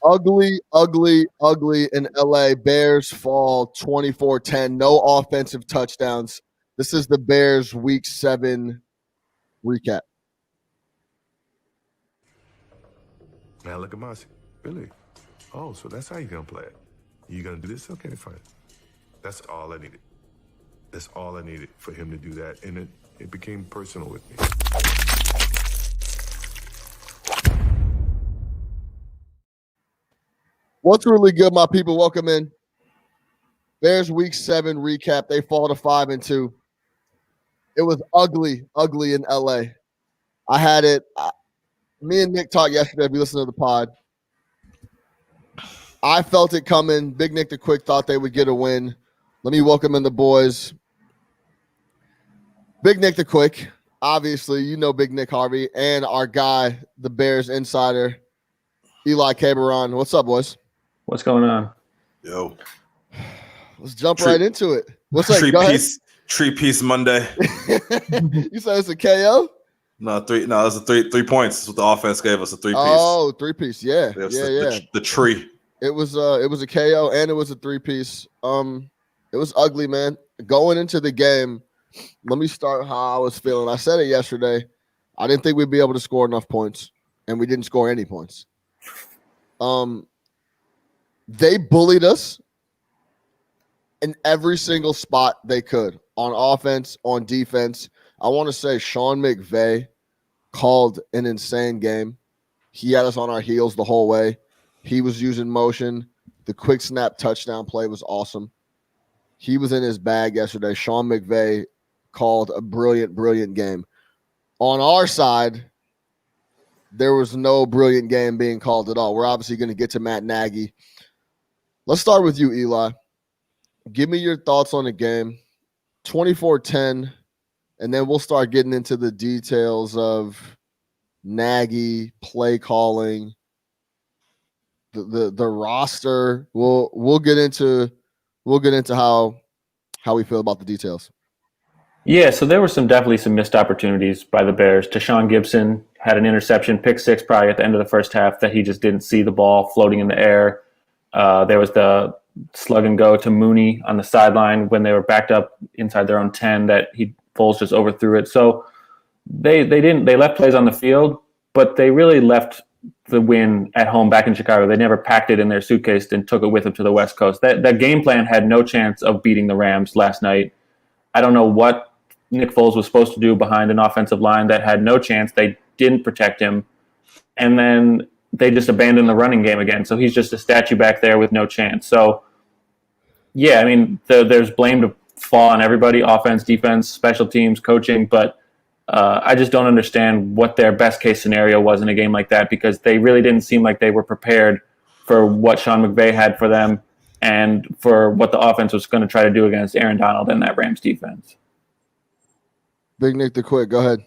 Ugly, ugly, ugly in LA. Bears fall 24-10. No offensive touchdowns. This is the Bears Week 7 recap. Now look at Mossy. Really? Oh, so that's how you're going to play it. You going to do this? Okay, fine. That's all I needed. That's all I needed for him to do that. And it became personal with me. What's really good, my people? Welcome in. Bears Week 7 recap. They fall to 5-2. It was ugly, ugly in LA. I had it. Me and Nick talked yesterday. We listened to the pod. I felt it coming. Big Nick the Quick thought they would get a win. Let me welcome in the boys. Big Nick the Quick. Obviously, you know Big Nick Harvey. And our guy, the Bears insider, Eli Caberon. What's up, boys? What's going on? Yo. Let's jump right into it. What's up? Tree piece Monday. You said it's a KO? No, it's a three points. That's what the offense gave us, a 3-piece. Oh, 3-piece. Yeah. The tree. It was a KO and it was a 3-piece. It was ugly, man. Going into the game, let me start how I was feeling. I said it yesterday. I didn't think we'd be able to score enough points, and we didn't score any points. They bullied us in every single spot they could, on offense, on defense. I want to say Sean McVay called an insane game. He had us on our heels the whole way. He was using motion. The quick snap touchdown play was awesome. He was in his bag yesterday. Sean McVay called a brilliant, brilliant game. On our side, there was no brilliant game being called at all. We're obviously going to get to Matt Nagy. Let's start with you, Eli. Give me your thoughts on the game. 24-10, and then we'll start getting into the details of Nagy, play calling, the roster. We'll get into how we feel about the details. Yeah, so there were definitely some missed opportunities by the Bears. Tashaun Gibson had an interception, pick six probably at the end of the first half that he just didn't see the ball floating in the air. There was the slug and go to Mooney on the sideline when they were backed up inside their own 10 that Foles just overthrew it. So they left plays on the field, but they really left the win at home back in Chicago. They never packed it in their suitcase and took it with them to the West Coast. That game plan had no chance of beating the Rams last night. I don't know what Nick Foles was supposed to do behind an offensive line that had no chance. They didn't protect him. And then they just abandoned the running game again. So he's just a statue back there with no chance. So, yeah, I mean, there's blame to fall on everybody, offense, defense, special teams, coaching. But I just don't understand what their best case scenario was in a game like that, because they really didn't seem like they were prepared for what Sean McVay had for them and for what the offense was going to try to do against Aaron Donald and that Rams defense. Big Nick the Quick, go ahead.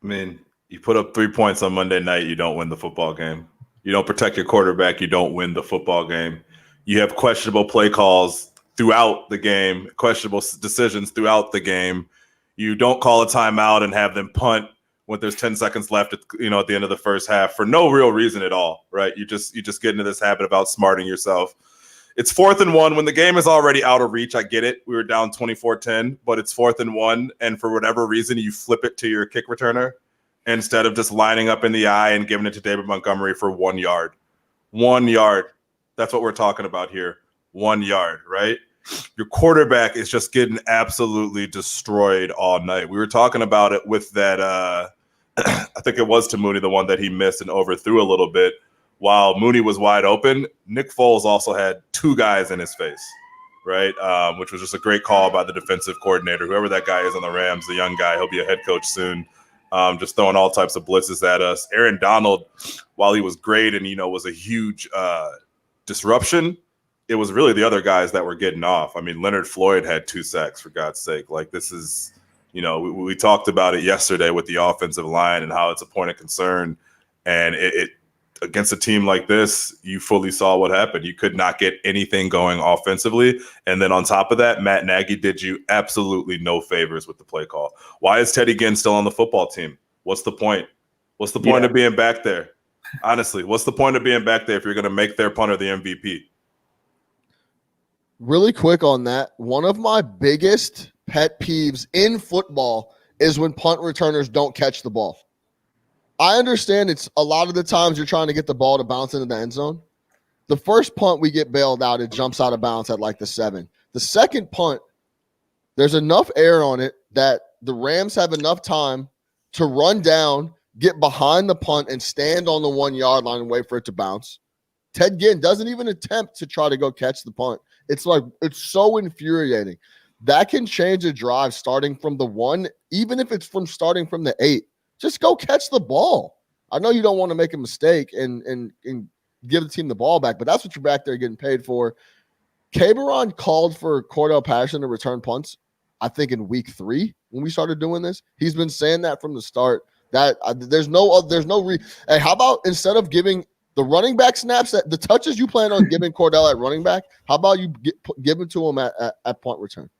I mean, you put up 3 points on Monday night, you don't win the football game. You don't protect your quarterback, you don't win the football game. You have questionable play calls throughout the game, questionable decisions throughout the game. You don't call a timeout and have them punt when there's 10 seconds left at the end of the first half for no real reason at all, right? You just get into this habit of outsmarting yourself. It's 4th and 1 when the game is already out of reach. I get it. We were down 24-10, but it's 4th and 1, and for whatever reason, you flip it to your kick returner instead of just lining up in the eye and giving it to David Montgomery for 1 yard. 1 yard. That's what we're talking about here. 1 yard, right? Your quarterback is just getting absolutely destroyed all night. We were talking about it with that, I think it was to Mooney, the one that he missed and overthrew a little bit. While Mooney was wide open, Nick Foles also had 2 guys in his face, right? Which was just a great call by the defensive coordinator, whoever that guy is on the Rams, the young guy. He'll be a head coach soon. Just throwing all types of blitzes at us. Aaron Donald, while he was great and, was a huge disruption, it was really the other guys that were getting off. I mean, Leonard Floyd had 2 sacks, for God's sake. Like, this is, we talked about it yesterday with the offensive line and how it's a point of concern. And it against a team like this, you fully saw what happened. You could not get anything going offensively. And then on top of that, Matt Nagy did you absolutely no favors with the play call. Why is Teddy Ginn still on the football team? What's the point? What's the point of being back there? Honestly, what's the point of being back there if you're going to make their punter the MVP? Really quick on that, one of my biggest pet peeves in football is when punt returners don't catch the ball. I understand it's a lot of the times you're trying to get the ball to bounce into the end zone. The first punt we get bailed out, it jumps out of bounds at like the 7. The second punt, there's enough air on it that the Rams have enough time to run down, get behind the punt, and stand on the 1 yard line and wait for it to bounce. Ted Ginn doesn't even attempt to try to go catch the punt. It's so infuriating. That can change a drive starting from the 1, even if it's from starting from the 8. Just go catch the ball. I know you don't want to make a mistake and give the team the ball back, but that's what you're back there getting paid for. Cameron called for Cordell Patterson to return punts, I think, in week 3 when we started doing this. He's been saying that from the start. That hey, how about instead of giving the running back snaps, that the touches you plan on giving Cordell at running back, how about you give it to him at punt return?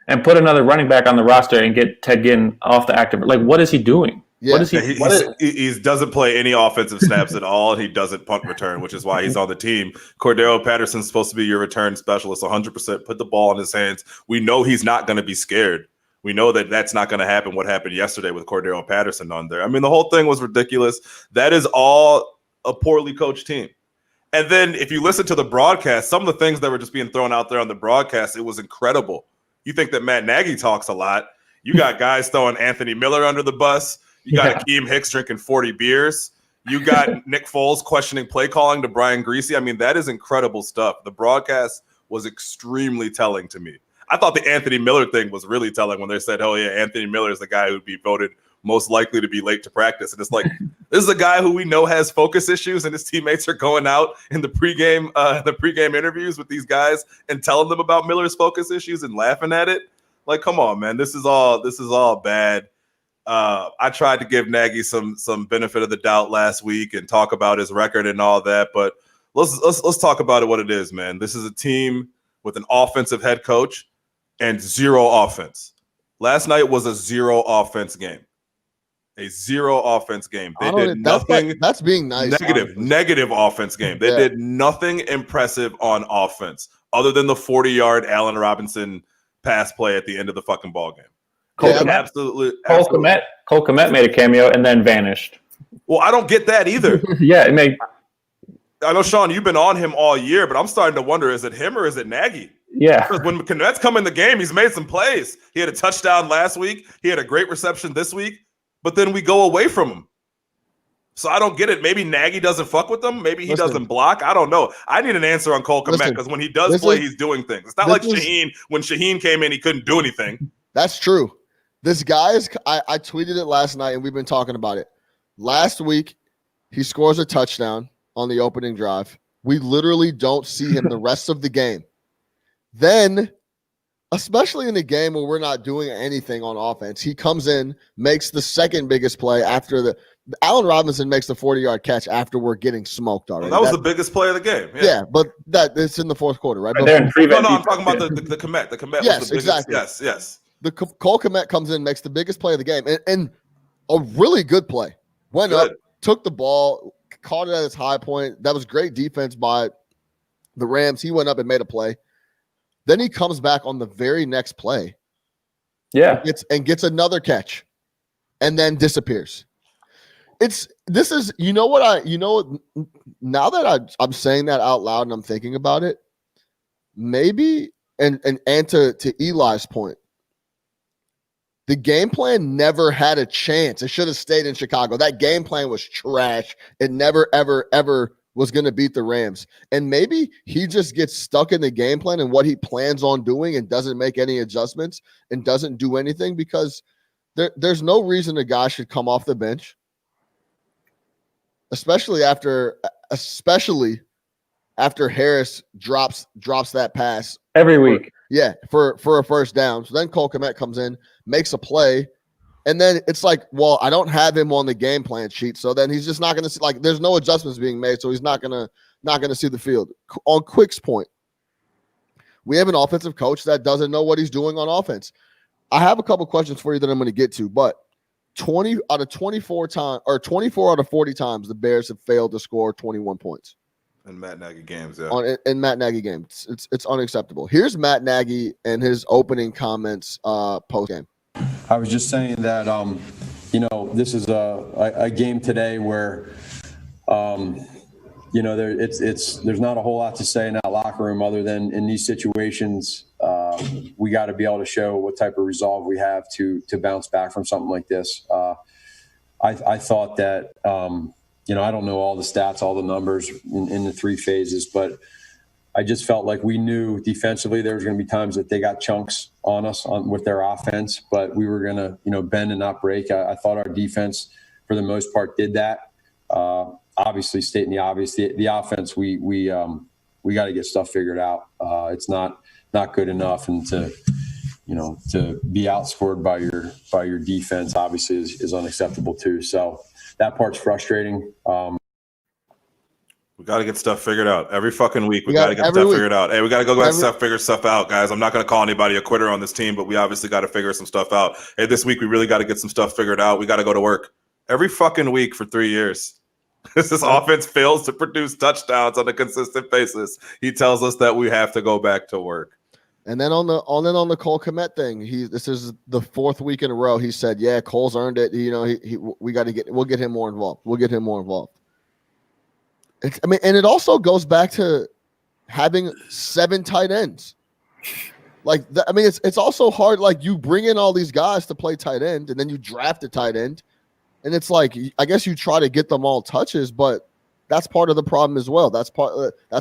And put another running back on the roster and get Ted Ginn off the active. Like, what is he doing? Yeah. What is he? He doesn't play any offensive snaps at all. He doesn't punt return, which is why he's on the team. Cordell Patterson's supposed to be your return specialist, 100%. Put the ball in his hands. We know he's not going to be scared. We know that that's not going to happen. What happened yesterday with Cordell Patterson on there? I mean, the whole thing was ridiculous. That is all a poorly coached team. And then if you listen to the broadcast, some of the things that were just being thrown out there on the broadcast, it was incredible. You think that Matt Nagy talks a lot. You got guys throwing Anthony Miller under the bus. You got Akeem Hicks drinking 40 beers. You got Nick Foles questioning play calling to Brian Greasy. I mean, that is incredible stuff. The broadcast was extremely telling to me. I thought the Anthony Miller thing was really telling when they said, oh, yeah, Anthony Miller is the guy who'd be voted most likely to be late to practice. And it's like, this is a guy who we know has focus issues, and his teammates are going out in the pregame interviews with these guys and telling them about Miller's focus issues and laughing at it. Like, come on, man. This is all bad. I tried to give Nagy some benefit of the doubt last week and talk about his record and all that, but let's talk about it what it is, man. This is a team with an offensive head coach and zero offense. Last night was a zero offense game. A zero offense game. They did nothing. That's being nice. Negative offense game. They did nothing impressive on offense other than the 40-yard Allen Robinson pass play at the end of the fucking ball game. Cole Kmet made a cameo and then vanished. Well, I don't get that either. I know, Sean, you've been on him all year, but I'm starting to wonder, is it him or is it Nagy? Yeah. Because when Kmet's come in the game, he's made some plays. He had a touchdown last week. He had a great reception this week, but then we go away from him. So I don't get it. Maybe Nagy doesn't fuck with them. Maybe he doesn't block. I don't know. I need an answer on Cole Kmet because when he does play, he's doing things. It's not like Shaheen. When Shaheen came in, he couldn't do anything. That's true. This guy is – I tweeted it last night, and we've been talking about it. Last week, he scores a touchdown on the opening drive. We literally don't see him the rest of the game. Then, especially in a game where we're not doing anything on offense, he comes in, makes the second biggest play after the – Allen Robinson makes the 40-yard catch after we're getting smoked already. Well, that was the biggest play of the game. Yeah, but it's in the fourth quarter, right? I'm talking about the Kmet. The Kmet yes, was the biggest. Exactly. Yes. The Cole Kmet comes in, makes the biggest play of the game, and a really good play. Went up, took the ball, caught it at its high point. That was great defense by the Rams. He went up and made a play. Then he comes back on the very next play. Yeah. And gets another catch and then disappears. Now that I'm saying that out loud and I'm thinking about it, maybe, and to Eli's point, the game plan never had a chance. It should have stayed in Chicago. That game plan was trash. It never, ever, ever was going to beat the Rams. And maybe he just gets stuck in the game plan and what he plans on doing and doesn't make any adjustments and doesn't do anything because there's no reason a guy should come off the bench, especially after Harris drops that pass every week. For a first down. So then Cole Kmet comes in, makes a play, and then it's like, well, I don't have him on the game plan sheet, so then he's just not going to see. Like, there's no adjustments being made, so he's not gonna see the field. On Quick's point, we have an offensive coach that doesn't know what he's doing on offense. I have a couple questions for you that I'm going to get to, but 20 out of 24 times, or 24 out of 40 times, the Bears have failed to score 21 points in Matt Nagy games. Yeah, in Matt Nagy games. It's unacceptable. Here's Matt Nagy and his opening comments post game. I was just saying that this is a game today where there's not a whole lot to say in that locker room other than in these situations we got to be able to show what type of resolve we have to bounce back from something like this. I thought that I don't know all the stats, all the numbers in the three phases, but I just felt like we knew defensively there was going to be times that they got chunks on us with their offense, but we were going to bend and not break. I thought our defense for the most part did that. Obviously, stating the obvious, the offense we got to get stuff figured out. It's not good enough, and to be outscored by your defense obviously is unacceptable too. So that part's frustrating. We got to get stuff figured out every fucking week. We got to get stuff figured out. Hey, we got to go back and figure stuff out, guys. I'm not going to call anybody a quitter on this team, but we obviously got to figure some stuff out. Hey, this week we really got to get some stuff figured out. We got to go to work every fucking week for 3 years. This offense fails to produce touchdowns on a consistent basis. He tells us that we have to go back to work. And then on the Cole Kmet thing, this is the fourth week in a row. He said, "Yeah, Cole's earned it. We'll get him more involved. We'll get him more involved." And it also goes back to having 7 tight ends. It's also hard. Like, you bring in all these guys to play tight end, and then you draft a tight end, and it's like, I guess you try to get them all touches, but that's part of the problem as well. That's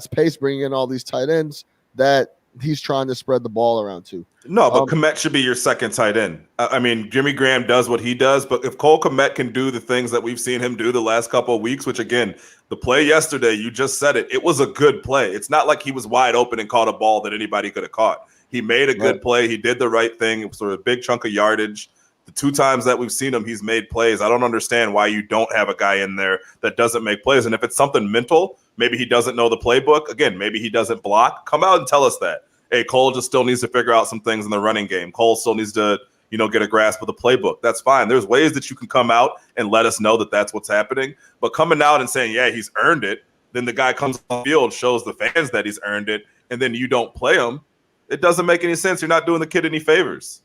Pace bringing in all these tight ends that he's trying to spread the ball around to. No, but Kmet should be your second tight end. I mean, Jimmy Graham does what he does, but if Cole Kmet can do the things that we've seen him do the last couple of weeks, which again, the play yesterday, you just said it was a good play. It's not like he was wide open and caught a ball that anybody could have caught. He made a good play. He did the right thing. It was sort of a big chunk of yardage. The 2 times that we've seen him, he's made plays. I don't understand why you don't have a guy in there that doesn't make plays. And if it's something mental, maybe he doesn't know the playbook. Again, maybe he doesn't block. Come out and tell us that. Hey, Cole just still needs to figure out some things in the running game. Cole still needs to, get a grasp of the playbook. That's fine. There's ways that you can come out and let us know that that's what's happening. But coming out and saying, yeah, he's earned it, then the guy comes on the field, shows the fans that he's earned it, and then you don't play him. It doesn't make any sense. You're not doing the kid any favors.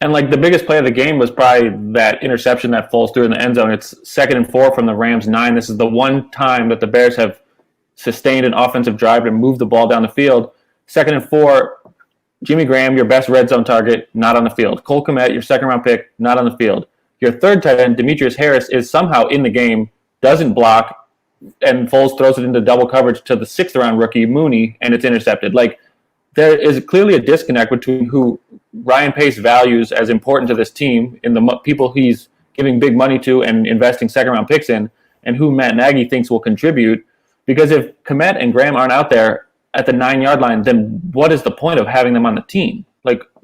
And the biggest play of the game was probably that interception that Foles threw in the end zone. It's 2nd and 4 from the Rams 9. This is the one time that the Bears have sustained an offensive drive and moved the ball down the field. 2nd and 4, Jimmy Graham, your best red zone target, not on the field. Cole Kmet, your second-round pick, not on the field. Your third tight end, Demetrius Harris, is somehow in the game, doesn't block, and Foles throws it into double coverage to the 6th-round rookie, Mooney, and it's intercepted. There is clearly a disconnect between who Ryan Pace values as important to this team in the people he's giving big money to and investing second-round picks in, and who Matt Nagy thinks will contribute. Because if Kmet and Graham aren't out there at the 9-yard line, then what is the point of having them on the team?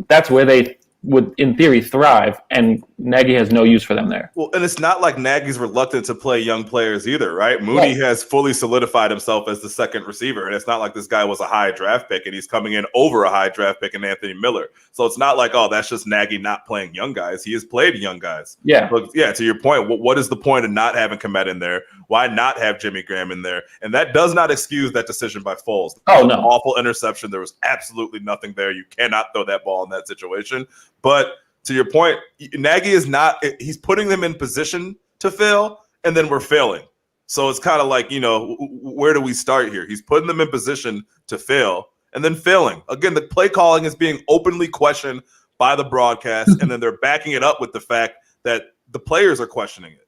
That's where they would, in theory, thrive, and Nagy has no use for them there. Well, and it's not like Nagy's reluctant to play young players either, right? Mooney has fully solidified himself as the second receiver, and it's not like this guy was a high draft pick and he's coming in over a high draft pick in Anthony Miller. So it's not like, that's just Nagy not playing young guys. He has played young guys. Yeah. But yeah, to your point, what is the point of not having Kmet in there? Why not have Jimmy Graham in there? And that does not excuse that decision by Foles. Oh, no. Awful interception. There was absolutely nothing there. You cannot throw that ball in that situation. But to your point, Nagy is not – he's putting them in position to fail, and then we're failing. So it's kind of like, where do we start here? He's putting them in position to fail and then failing. Again, the play calling is being openly questioned by the broadcast, and then they're backing it up with the fact that the players are questioning it.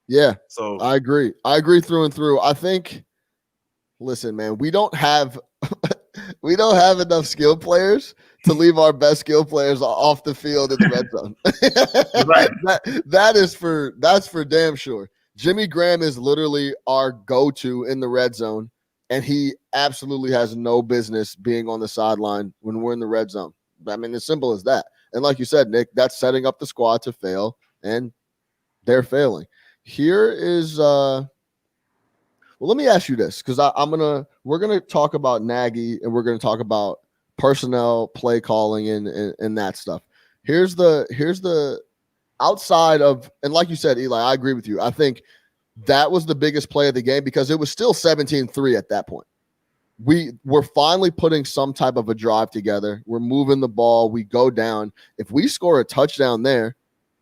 Yeah, so I agree. I agree through and through. I think, listen, man, we don't have enough skill players to leave our best skill players off the field in the red zone. Right. That's for damn sure. Jimmy Graham is literally our go-to in the red zone, and he absolutely has no business being on the sideline when we're in the red zone. I mean, as simple as that. And like you said, Nick, that's setting up the squad to fail, and they're failing. Here is well, let me ask you this, because we're gonna talk about Nagy and we're gonna talk about personnel, play calling, and that stuff. Here's the outside of, and like you said, Eli, I agree with you. I think that was the biggest play of the game because it was still 17-3 at that point. We're finally putting some type of a drive together. We're moving the ball. We go down. If we score a touchdown there,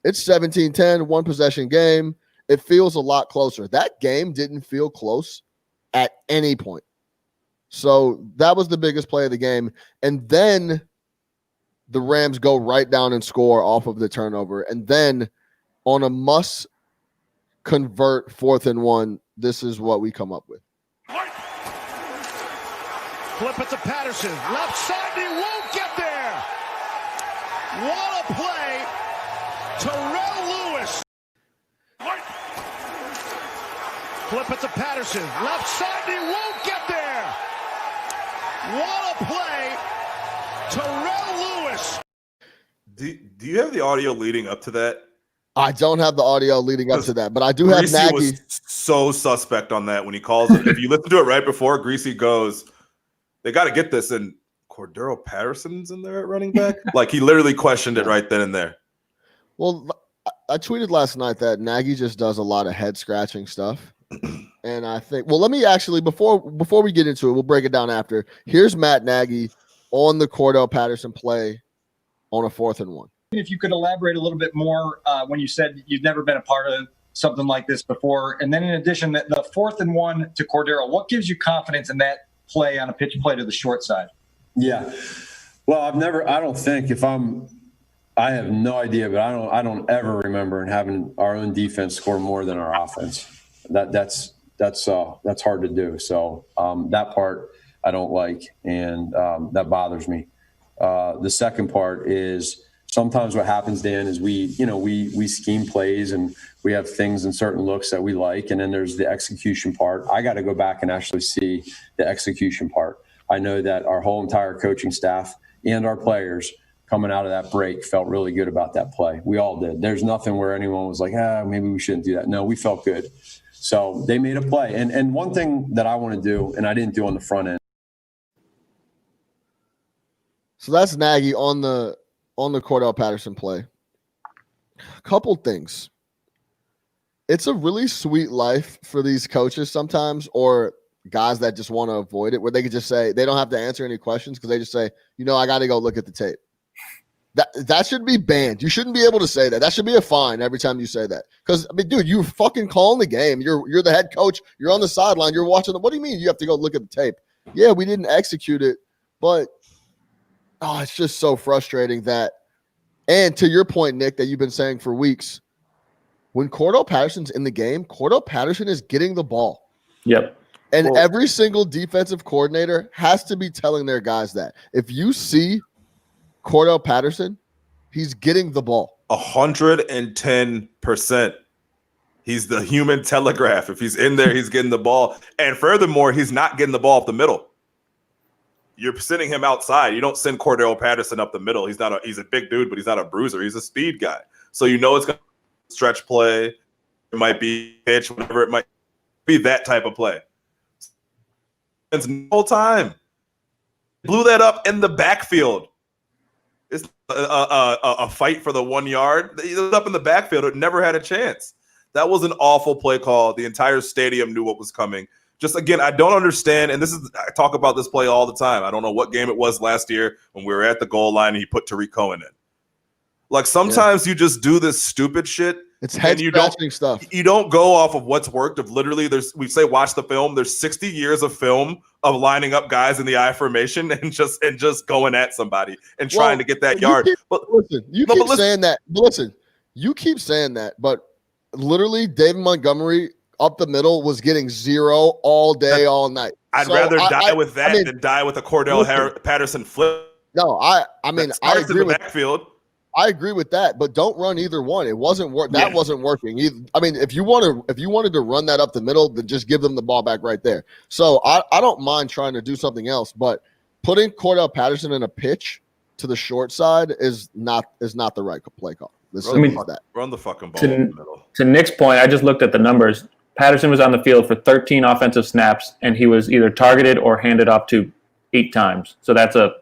it's 17-10, one possession game. It feels a lot closer. That game didn't feel close at any point. So that was the biggest play of the game. And then the Rams go right down and score off of the turnover. And then on a must convert 4th and 1, this is what we come up with. Flip it to Patterson. Left side, he won't get there. What a play. Terrell Lewis. Flip it to Patterson. Left side, he won't get there. What a play. Terrell Lewis. Do you have the audio leading up to that? I don't have the audio leading up to that, but I do have Greasy Nagy. was so suspect on that when he calls it. If you listen to it right before, Greasy goes, they got to get this, and Cordero Patterson's in there at running back? Like, he literally questioned it right then and there. Well, I tweeted last night that Nagy just does a lot of head-scratching stuff. And I think, well, let me actually, before we get into it, we'll break it down after. Here's Matt Nagy on the Cordell Patterson play on a 4th and 1. If you could elaborate a little bit more when you said you've never been a part of something like this before. And then in addition, the 4th and 1 to Cordero, what gives you confidence in that play on a pitch play to the short side? Yeah. Well, I have no idea, but I don't ever remember having our own defense score more than our offense. That's hard to do. So that part I don't like, and that bothers me. The second part is sometimes what happens, Dan, is we scheme plays and we have things and certain looks that we like, and then there's the execution part. I got to go back and actually see the execution part. I know that our whole entire coaching staff and our players coming out of that break felt really good about that play. We all did. There's nothing where anyone was like, maybe we shouldn't do that. No, we felt good. So they made a play. And one thing that I want to do, and I didn't do on the front end. So that's Nagy on the Cordell Patterson play. A couple things. It's a really sweet life for these coaches sometimes, or guys that just want to avoid it, where they could just say they don't have to answer any questions because they just say, I got to go look at the tape. That should be banned. You shouldn't be able to say that. That should be a fine every time you say that. Because, dude, you're fucking calling the game. You're the head coach. You're on the sideline. You're watching what do you mean you have to go look at the tape? Yeah, we didn't execute it, but it's just so frustrating that. And to your point, Nick, that you've been saying for weeks, when Cordell Patterson's in the game, Cordell Patterson is getting the ball. Yep. And every single defensive coordinator has to be telling their guys that. If you see Cordell Patterson, he's getting the ball. 110%. He's the human telegraph. If he's in there, he's getting the ball. And furthermore, he's not getting the ball up the middle. You're sending him outside. You don't send Cordell Patterson up the middle. He's a big dude, but he's not a bruiser. He's a speed guy. So it's going to stretch play. It might be pitch, whatever it might be, that type of play. It's the whole time. Blew that up in the backfield. It's a fight for the 1 yard. It was up in the backfield. It never had a chance. That was an awful play call. The entire stadium knew what was coming. Just, again, I don't understand, and I talk about this play all the time. I don't know what game it was last year when we were at the goal line and he put Tariq Cohen in. Like, sometimes you just do this stupid shit. It's head-scratching stuff. You don't go off of what's worked. Of literally, we say watch the film. There's 60 years of film of lining up guys in the I formation and just going at somebody and trying to get that yard. You keep saying that. Listen, you keep saying that, but literally, David Montgomery up the middle was getting 0 all day, all night. I'd rather die with that than die with a Cordell Patterson flip. No, I agree with backfield. I agree with that, but don't run either one. It wasn't That wasn't working either. I mean, if you wanted to run that up the middle, then just give them the ball back right there. So I don't mind trying to do something else, but putting Cordell Patterson in a pitch to the short side is not the right play call. Run the fucking ball in the middle. To Nick's point, I just looked at the numbers. Patterson was on the field for 13 offensive snaps, and he was either targeted or handed off to 8 times. So that's a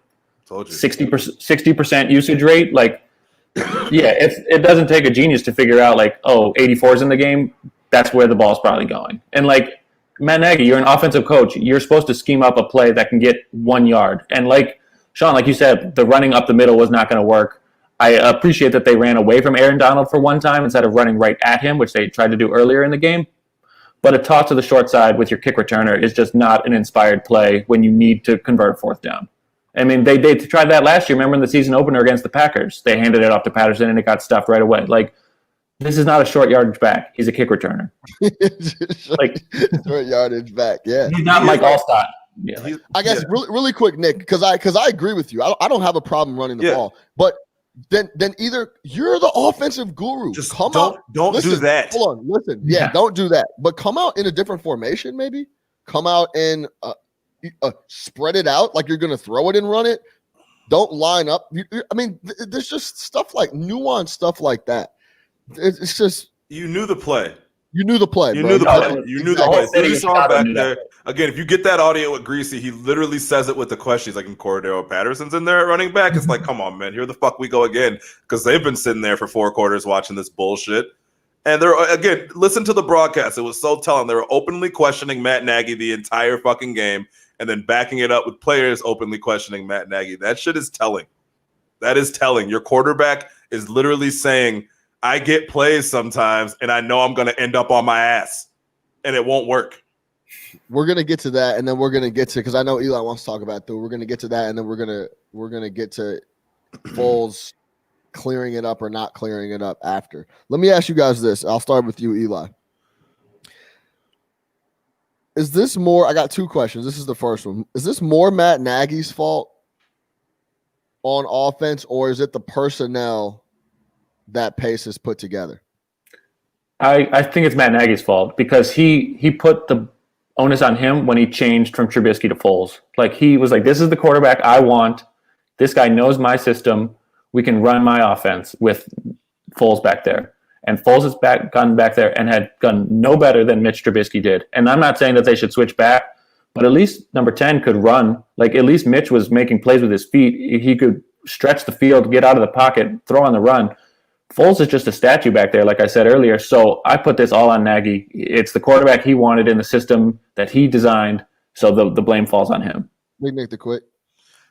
60% usage rate. Like, Yeah, it doesn't take a genius to figure out, like, 84's in the game. That's where the ball's probably going. And, like, Matt Nagy, you're an offensive coach. You're supposed to scheme up a play that can get 1 yard. And, like, Sean, like you said, the running up the middle was not going to work. I appreciate that they ran away from Aaron Donald for one time instead of running right at him, which they tried to do earlier in the game. But a toss to the short side with your kick returner is just not an inspired play when you need to convert 4th down. I mean, they tried that last year. Remember in the season opener against the Packers? They handed it off to Patterson, and it got stuffed right away. Like, this is not a short yardage back. He's a kick returner. Short yardage back, yeah. He's not Mike Allstott. Yeah, I guess really quick, Nick, because I agree with you. I don't have a problem running the ball, but then either you're the offensive guru. Just come don't listen, do that. Hold on, listen. Yeah, don't do that. But come out in a different formation, maybe. Come out and spread it out like you're going to throw it and run it. Don't line up. I mean, there's just stuff like nuanced stuff like that. It's just you knew the play. You knew the play. You bro. knew the play. You knew the play. You saw him back there. That. Again, if you get that audio with Greasy, he literally says it with the question. He's like, Cordero Patterson's in there at running back. It's like, come on, man. Here the fuck we go again. Because they've been sitting there for 4 quarters watching this bullshit. And they're, again, listen to the broadcast. It was so telling. They were openly questioning Matt Nagy the entire fucking game and then backing it up with players openly questioning Matt Nagy. That shit is telling. That is telling. Your quarterback is literally saying, I get plays sometimes, and I know I'm going to end up on my ass, and it won't work. We're going to get to that, and then we're going to get to, because I know Eli wants to talk about it, too. We're going to get to that, and then we're going to get to Foles clearing it up or not clearing it up after. Let me ask you guys this. I'll start with you, Eli. Is this more – I got 2 questions. This is the first one. Is this more Matt Nagy's fault on offense, or is it the personnel that Pace has put together? I think it's Matt Nagy's fault because he put the onus on him when he changed from Trubisky to Foles. Like, he was like, this is the quarterback I want. This guy knows my system. We can run my offense with Foles back there. And Foles has gone back there and had done no better than Mitch Trubisky did. And I'm not saying that they should switch back, but at least number 10 could run. Like, at least Mitch was making plays with his feet. He could stretch the field, get out of the pocket, throw on the run. Foles is just a statue back there, like I said earlier. So I put this all on Nagy. It's the quarterback he wanted in the system that he designed, so the blame falls on him. Big Nick the Quick.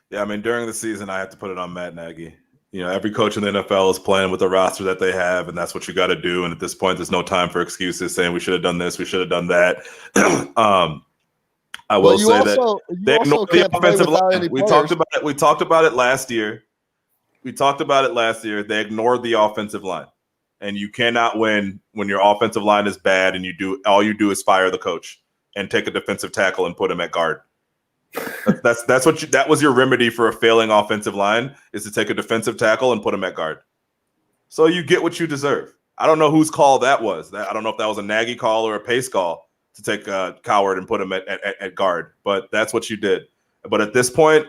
Yeah, I mean, during the season, I have to put it on Matt Nagy. You know, every coach in the NFL is playing with the roster that they have, and that's what you got to do. And at this point, there's no time for excuses saying we should have done this, we should have done that. I will say that they ignored the offensive line. We talked about it last year. They ignored the offensive line, and you cannot win when your offensive line is bad and all you do is fire the coach and take a defensive tackle and put him at guard. That was your remedy for a failing offensive line, is to take a defensive tackle and put him at guard. So you get what you deserve. I don't know whose call that was. I don't know if that was a Nagy call or a Pace call to take Coward and put him at guard, but that's what you did. But at this point,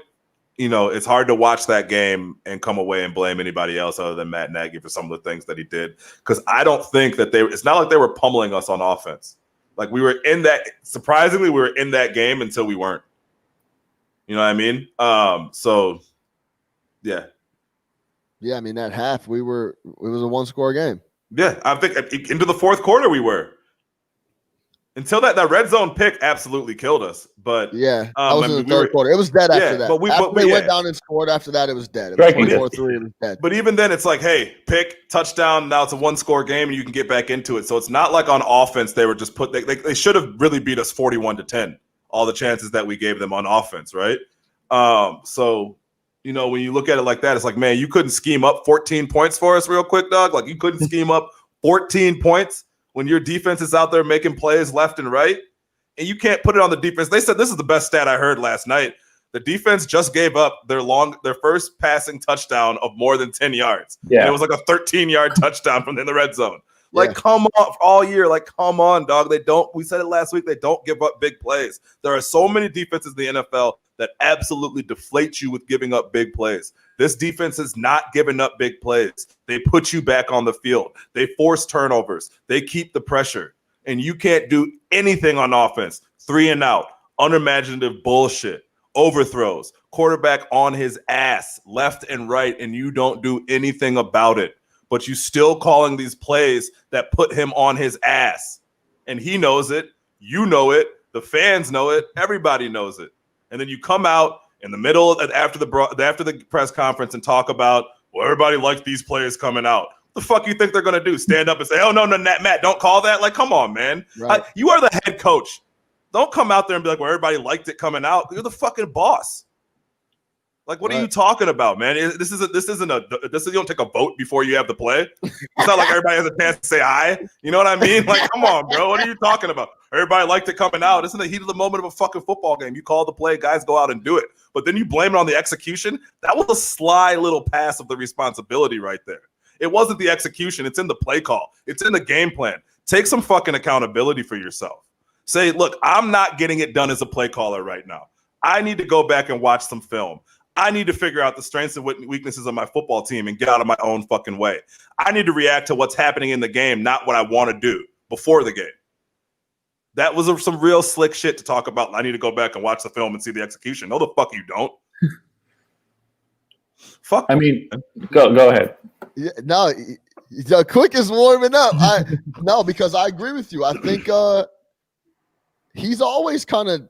you know, it's hard to watch that game and come away and blame anybody else other than Matt Nagy for some of the things that he did. Because I don't think that it's not like they were pummeling us on offense. Like, surprisingly, we were in that game until we weren't. You know what I mean? So, yeah. Yeah, I mean, that half, it was a 1-score game. Yeah, I think into the 4th quarter we were. Until that red zone pick absolutely killed us. But yeah, that was in the 3rd quarter. It was dead after that. After they went down and scored after that, it was dead. It was 24-3, it was dead. But even then, it's like, hey, pick, touchdown, now it's a 1-score game and you can get back into it. So it's not like on offense they were just they should have really beat us 41-10. All the chances that we gave them on offense, right? So, you know, when you look at it like that, it's like, man, you couldn't scheme up 14 points for us real quick, dog. Like, you couldn't scheme up 14 points when your defense is out there making plays left and right, and you can't put it on the defense. They said, this is the best stat I heard last night. The defense just gave up their first passing touchdown of more than 10 yards. Yeah. And it was like a 13-yard touchdown from in the red zone. Like, come on, all year. Like, come on, dog. We said it last week, they don't give up big plays. There are so many defenses in the NFL that absolutely deflate you with giving up big plays. This defense is not giving up big plays. They put you back on the field. They force turnovers. They keep the pressure. And you can't do anything on offense. 3 and out. Unimaginative bullshit. overthrows, quarterback on his ass, left and right, and you don't do anything about it. But you still calling these plays that put him on his ass. And he knows it. You know it. The fans know it. Everybody knows it. And then you come out in the middle after the press conference and talk about, well, everybody liked these players coming out. What the fuck you think they're going to do? Stand up and say, oh, no, Matt, don't call that? Like, come on, man. Right. You are the head coach. Don't come out there and be like, well, everybody liked it coming out. You're the fucking boss. Like, what are you talking about, man? You don't take a vote before you have the play. It's not like everybody has a chance to say aye. You know what I mean? Like, come on, bro. What are you talking about? Everybody liked it coming out. It's in the heat of the moment of a fucking football game. You call the play, guys go out and do it. But then you blame it on the execution. That was a sly little pass of the responsibility right there. It wasn't the execution. It's in the play call. It's in the game plan. Take some fucking accountability for yourself. Say, look, I'm not getting it done as a play caller right now. I need to go back and watch some film. I need to figure out the strengths and weaknesses of my football team and get out of my own fucking way. I need to react to what's happening in the game, not what I want to do before the game. That was some real slick shit to talk about. I need to go back and watch the film and see the execution. No, the fuck you don't. Fuck. I mean, go ahead. Yeah, no, the quick is warming up. Because I agree with you. I think he's always kind of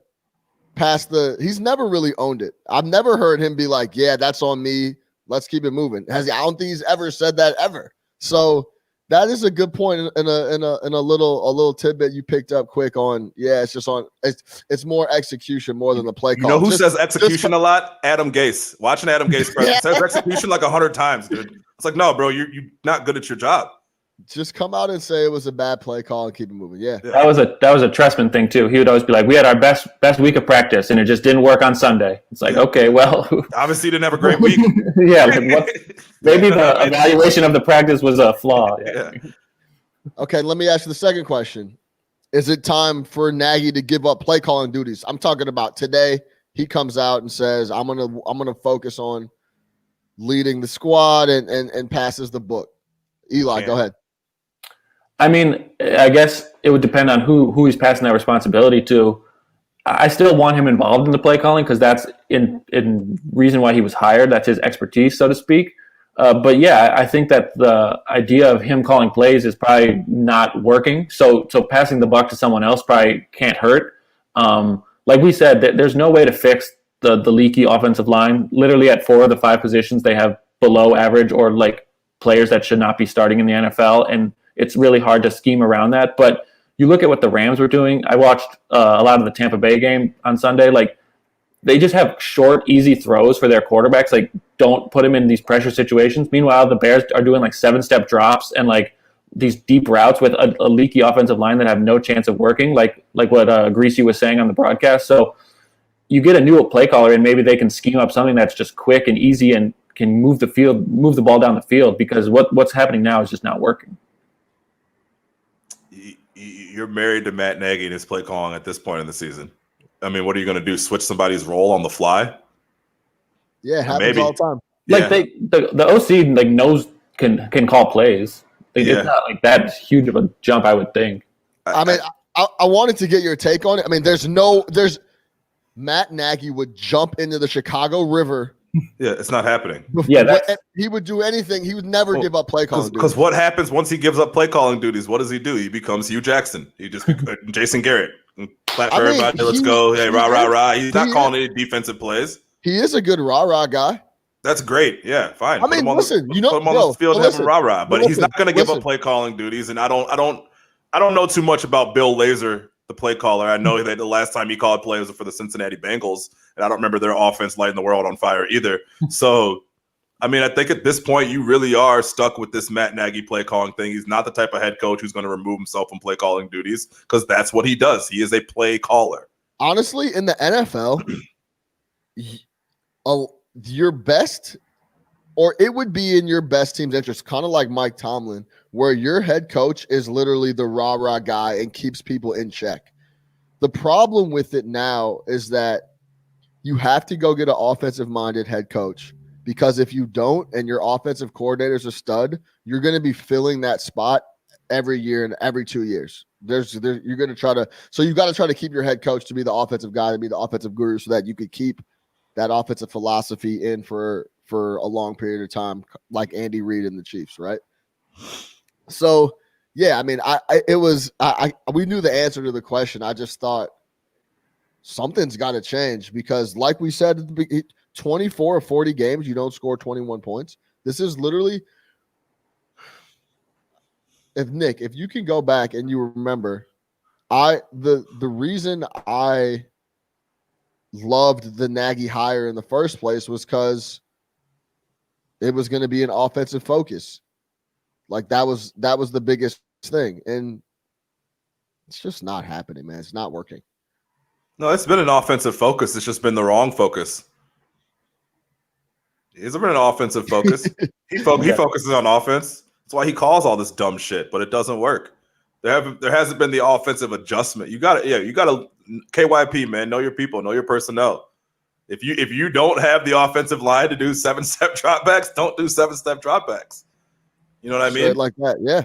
he's never really owned it. I've never heard him be like, yeah, that's on me. Let's keep it moving. I don't think he's ever said that ever. So that is a good point in a little tidbit you picked up quick on. Yeah, it's more execution more than the play call. You know who says execution a lot? Adam Gase. Watching Adam Gase says execution like 100 times, dude. It's like, no, bro, you're not good at your job. Just come out and say it was a bad play call and keep it moving. Yeah. That was a Trestman thing too. He would always be like, we had our best week of practice and it just didn't work on Sunday. It's like, okay, well, obviously didn't have a great week. Yeah. Maybe the evaluation of the practice was a flaw. Yeah. Okay. Let me ask you the second question. Is it time for Nagy to give up play calling duties? I'm talking about today. He comes out and says, I'm going to focus on leading the squad and passes the book. Eli, go ahead. I mean, I guess it would depend on who he's passing that responsibility to. I still want him involved in the play calling because that's in reason why he was hired. That's his expertise, so to speak. But yeah, I think that the idea of him calling plays is probably not working. So passing the buck to someone else probably can't hurt. Like we said, there's no way to fix the leaky offensive line. Literally at 4 of the 5 positions, they have below average or like players that should not be starting in the NFL, and it's really hard to scheme around that. But you look at what the Rams were doing. I watched a lot of the Tampa Bay game on Sunday. Like, they just have short, easy throws for their quarterbacks. Like, don't put them in these pressure situations. Meanwhile, the Bears are doing like 7-step drops and like these deep routes with a leaky offensive line that have no chance of working, like what Greasy was saying on the broadcast. So you get a new play caller and maybe they can scheme up something that's just quick and easy and can move the ball down the field, because what's happening now is just not working. You're married to Matt Nagy and his play calling at this point in the season. I mean, what are you going to do? Switch somebody's role on the fly? Yeah, it happens all the time. Like the OC like knows can call plays. It's not like that huge of a jump, I would think. I mean, I wanted to get your take on it. I mean, there's Matt Nagy would jump into the Chicago River. Yeah, it's not happening. He would do anything. He would never give up play calling. Because what happens once he gives up play calling duties? What does he do? He becomes Hugh Jackson. He just Jason Garrett. Clap for everybody. Let's go. Hey, rah, rah, rah. He's not calling any defensive plays. He is a good rah, rah guy. That's great. Yeah, fine. I mean, listen, put him on the field and have him rah, rah. But he's not going to give up play calling duties. And I don't know too much about Bill Lazor, the play caller. I know that the last time he called plays was for the Cincinnati Bengals, and I don't remember their offense lighting the world on fire either. So, I mean, I think at this point you really are stuck with this Matt Nagy play calling thing. He's not the type of head coach who's going to remove himself from play calling duties, because that's what he does. He is a play caller. Honestly, in the NFL, your best, or it would be in your best team's interest, kind of like Mike Tomlin, where your head coach is literally the rah-rah guy and keeps people in check. The problem with it now is that you have to go get an offensive-minded head coach, because if you don't and your offensive coordinator's a stud, you're going to be filling that spot every year and every 2 years. You're going to try to – so you've got to try to keep your head coach to be the offensive guy, to be the offensive guru so that you could keep that offensive philosophy in for a long period of time, like Andy Reid and the Chiefs, right? So, yeah, I mean, we knew the answer to the question. I just thought something's got to change because, like we said at the beginning, 24 or 40 games, you don't score 21 points. This is literally – if you can go back and you remember, the reason I loved the Nagy hire in the first place was because it was going to be an offensive focus. Like that was the biggest thing, and it's just not happening, man. It's not working. No, it's been an offensive focus. It's just been the wrong focus. It's been an offensive focus. He focuses on offense. That's why he calls all this dumb shit, but it doesn't work. There hasn't been the offensive adjustment. You got to KYP, man. Know your people, know your personnel. If you don't have the offensive line to do 7-step dropbacks, don't do 7-step dropbacks. You know what I mean? Say it like that, yeah.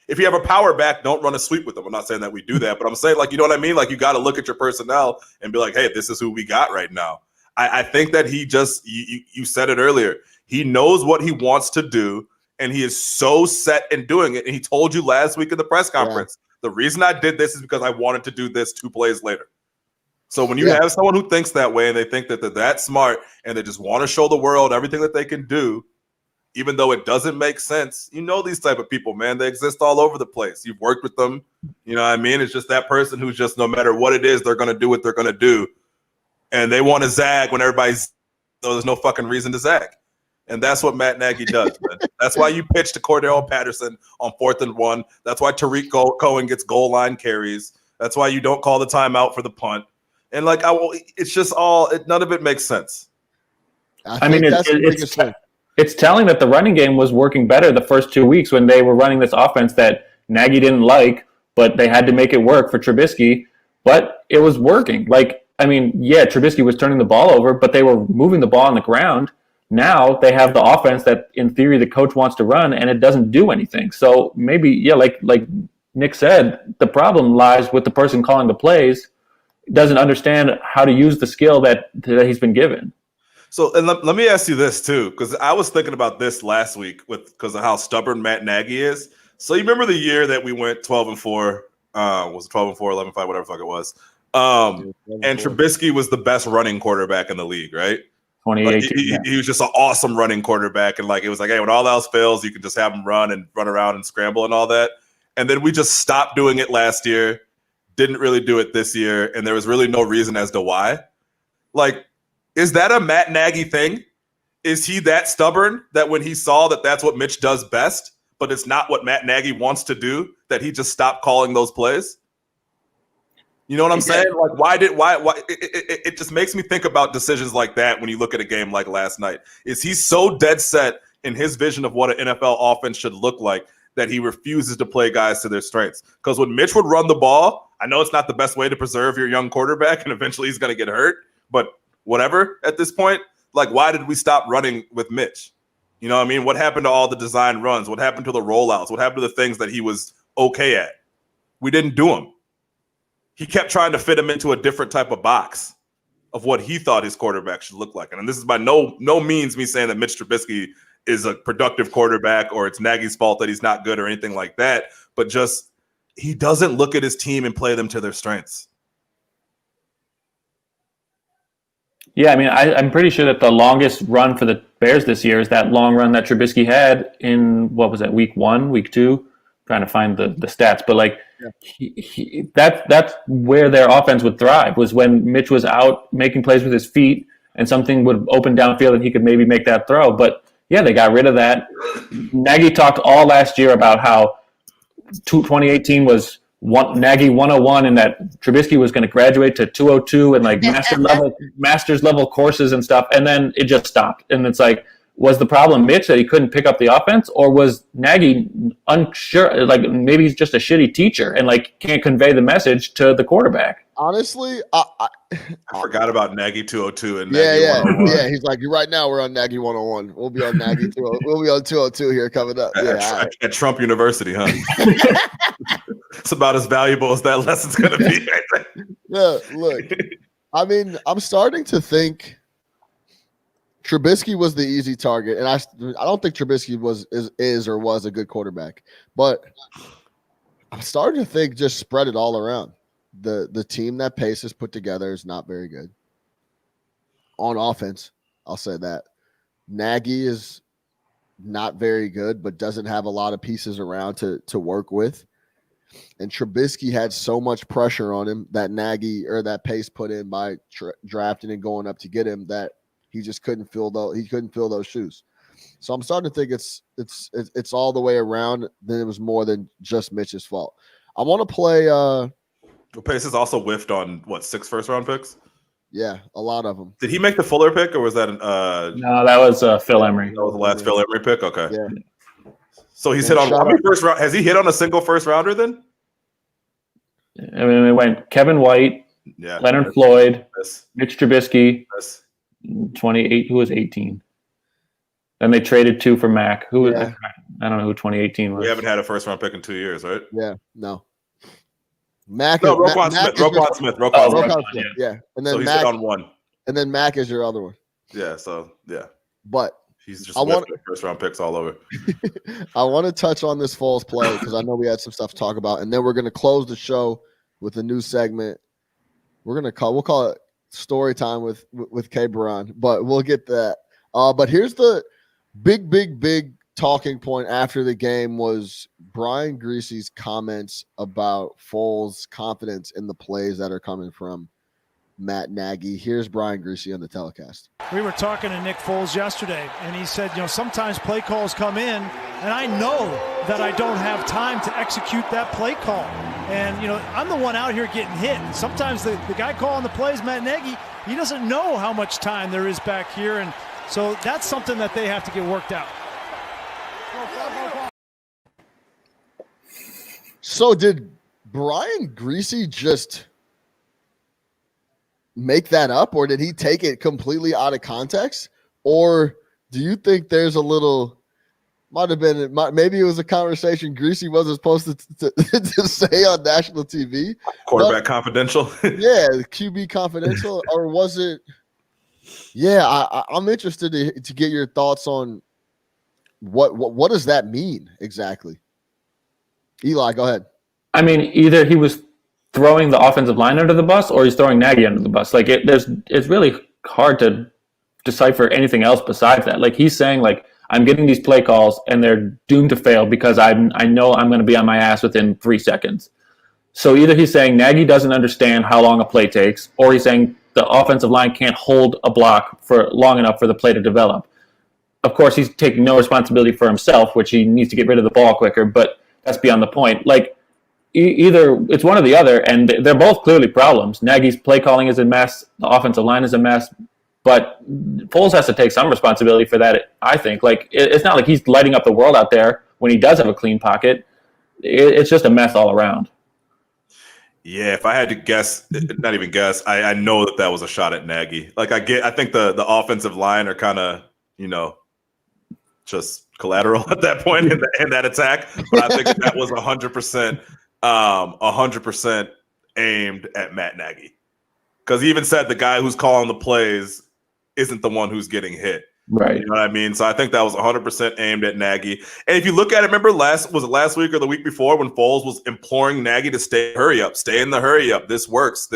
If you have a power back, don't run a sweep with them. I'm not saying that we do that, but I'm saying, like, you know what I mean? Like, you got to look at your personnel and be like, hey, this is who we got right now. I think that he just you said it earlier. He knows what he wants to do. And he is so set in doing it. And he told you last week in the press conference, the reason I did this is because I wanted to do this 2 plays later. So when you have someone who thinks that way and they think that they're that smart and they just want to show the world everything that they can do, even though it doesn't make sense, you know these type of people, man. They exist all over the place. You've worked with them. You know what I mean? It's just that person who's just, no matter what it is, they're going to do what they're going to do. And they want to zag when everybody's – there's no fucking reason to zag. And that's what Matt Nagy does, man. That's why you pitch to Cordero Patterson on 4th and 1. That's why Tariq Cohen gets goal line carries. That's why you don't call the timeout for the punt. And like, it's just none of it makes sense. I mean, it's telling that the running game was working better the first 2 weeks when they were running this offense that Nagy didn't like, but they had to make it work for Trubisky. But it was working. Like, I mean, yeah, Trubisky was turning the ball over, but they were moving the ball on the ground. Now they have the offense that, in theory, the coach wants to run, and it doesn't do anything. So maybe, yeah, like Nick said, the problem lies with the person calling the plays, doesn't understand how to use the skill that he's been given. So, and let me ask you this too, because I was thinking about this last week because of how stubborn Matt Nagy is. So you remember the year that we went 12-4? Was it 12-4, 11-5, whatever the fuck it was? And Trubisky was the best running quarterback in the league, right? 2018. Like he was just an awesome running quarterback, and like it was like, hey, when all else fails, you can just have him run around and scramble and all that. And then we just stopped doing it last year, didn't really do it this year, and there was really no reason as to why. Like, is that a Matt Nagy thing? Is he that stubborn that when he saw that that's what Mitch does best, but it's not what Matt Nagy wants to do, that he just stopped calling those plays? You know what I'm saying? Like, why? It just makes me think about decisions like that when you look at a game like last night. Is he so dead set in his vision of what an NFL offense should look like that he refuses to play guys to their strengths? Because when Mitch would run the ball, I know it's not the best way to preserve your young quarterback, and eventually he's going to get hurt, but whatever at this point. Like, why did we stop running with Mitch? You know what I mean? What happened to all the design runs? What happened to the rollouts? What happened to the things that he was okay at? We didn't do them. He kept trying to fit him into a different type of box of what he thought his quarterback should look like. And this is by no means me saying that Mitch Trubisky is a productive quarterback or it's Nagy's fault that he's not good or anything like that. But just he doesn't look at his team and play them to their strengths. Yeah, I mean, I'm pretty sure that the longest run for the Bears this year is that long run that Trubisky had in, what was that, week 1, week 2? Trying to find the stats, but like that's where their offense would thrive, was when Mitch was out making plays with his feet and something would open downfield and he could maybe make that throw. But yeah, they got rid of that. Nagy talked all last year about how 2018 was Nagy 101 and that Trubisky was going to graduate to 202 and like master's level courses and stuff. And then it just stopped. And it's like, Was the problem Mitch that he couldn't pick up the offense, or was Nagy unsure? Like maybe he's just a shitty teacher and like can't convey the message to the quarterback. Honestly, I forgot about Nagy 202 and yeah, Nagy yeah, 101. yeah. He's like, right now we're on Nagy 101. We'll be on Nagy 202. We'll be on 202 here coming up. Yeah, at Trump University, huh? It's about as valuable as that lesson's going to be. Yeah, look, I mean, I'm starting to think Trubisky was the easy target, and I don't think Trubisky is or was a good quarterback, but I'm starting to think just spread it all around. The team that Pace has put together is not very good on offense. I'll say that. Nagy is not very good, but doesn't have a lot of pieces around to work with. And Trubisky had so much pressure on him that Nagy or that Pace put in by drafting and going up to get him that he just couldn't fill those shoes. So I'm starting to think it's all the way around. Then it was more than just Mitch's fault. I want to play. Pace has also whiffed on 6 first-round picks. Yeah, a lot of them. Did he make the Fuller pick, or was that no? That was Phil Emery. That was the last Phil Emery pick. Okay. Yeah. So he's hit on how many first round? Has he hit on a single first rounder then? I mean, it went Kevin White, Leonard Floyd, Mitch Trubisky, 28. Who was 18? Then they traded 2 for Mac. Who was? I don't know who 2018 was. We haven't had a first round pick in 2 years, right? Yeah. No. Mac. No, Roquan Smith. Roquan Smith. Yeah. And then so he's Mac, hit on 1. And then Mac is your other one. Yeah. So yeah. But he's just first round picks all over. I want to touch on this Foles play because I know we had some stuff to talk about, and then we're going to close the show with a new segment. We'll call it story time with K. Baran, but we'll get that. But here's the big talking point after the game was Brian Griese's comments about Foles' confidence in the plays that are coming from Matt Nagy. Here's Brian Griese on the telecast. We were talking to Nick Foles yesterday, and he said, sometimes play calls come in, and I know that I don't have time to execute that play call. And, I'm the one out here getting hit. Sometimes the guy calling the plays, Matt Nagy, he doesn't know how much time there is back here, and so that's something that they have to get worked out. So did Brian Griese just make that up, or did he take it completely out of context? Or do you think there's a little, maybe it was a conversation Griese wasn't supposed to say on national TV? Quarterback confidential? Yeah, QB confidential. Or was it? Yeah, I'm interested to get your thoughts on what does that mean exactly? Eli, go ahead. I mean, either he was throwing the offensive line under the bus or he's throwing Nagy under the bus. Like it's really hard to decipher anything else besides that. Like he's saying, like, I'm getting these play calls and they're doomed to fail because I know I'm going to be on my ass within 3 seconds. So either he's saying Nagy doesn't understand how long a play takes, or he's saying the offensive line can't hold a block for long enough for the play to develop. Of course, he's taking no responsibility for himself, which he needs to get rid of the ball quicker, but that's beyond the point. Like, either it's one or the other, and they're both clearly problems. Nagy's play calling is a mess. The offensive line is a mess. But Foles has to take some responsibility for that, I think. Like, it's not like he's lighting up the world out there when he does have a clean pocket. It's just a mess all around. Yeah, if I had to guess, not even guess, I know that was a shot at Nagy. Like, I think the offensive line are kind of, just collateral at that point in that attack. But I think that was 100% aimed at Matt Nagy. Because he even said the guy who's calling the plays isn't the one who's getting hit. Right. You know what I mean? So I think that was 100% aimed at Nagy. And if you look at it, remember last week or the week before when Foles was imploring Nagy to stay in the hurry up. This works.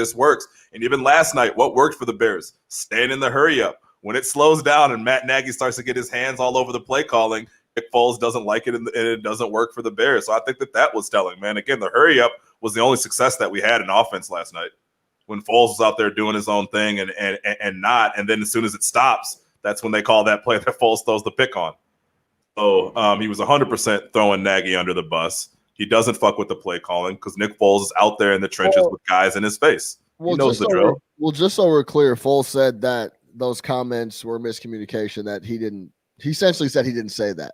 And even last night, what worked for the Bears? Staying in the hurry up. When it slows down and Matt Nagy starts to get his hands all over the play calling, Nick Foles doesn't like it and it doesn't work for the Bears. So I think that was telling, man. Again, the hurry up was the only success that we had in offense last night. When Foles was out there doing his own thing and then as soon as it stops, that's when they call that play that Foles throws the pick on. So he was 100% throwing Nagy under the bus. He doesn't fuck with the play calling because Nick Foles is out there in the trenches with guys in his face. He knows the drill. Just so we're clear, Foles said that those comments were miscommunication, that he didn't He essentially said he didn't say that,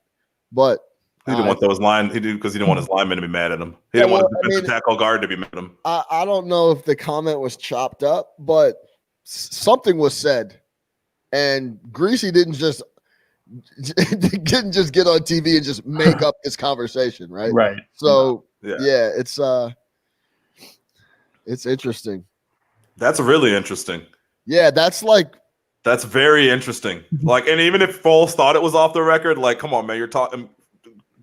but he didn't want those line. He did because he didn't want his linemen to be mad at him. He didn't want his defensive tackle guard to be mad at him. I don't know if the comment was chopped up, but something was said, and Greasy didn't just get on TV and just make up this conversation, right? Right. So yeah, it's interesting. That's really interesting. Yeah, that's very interesting. Like, and even if Foles thought it was off the record, like, come on, man, you're talking.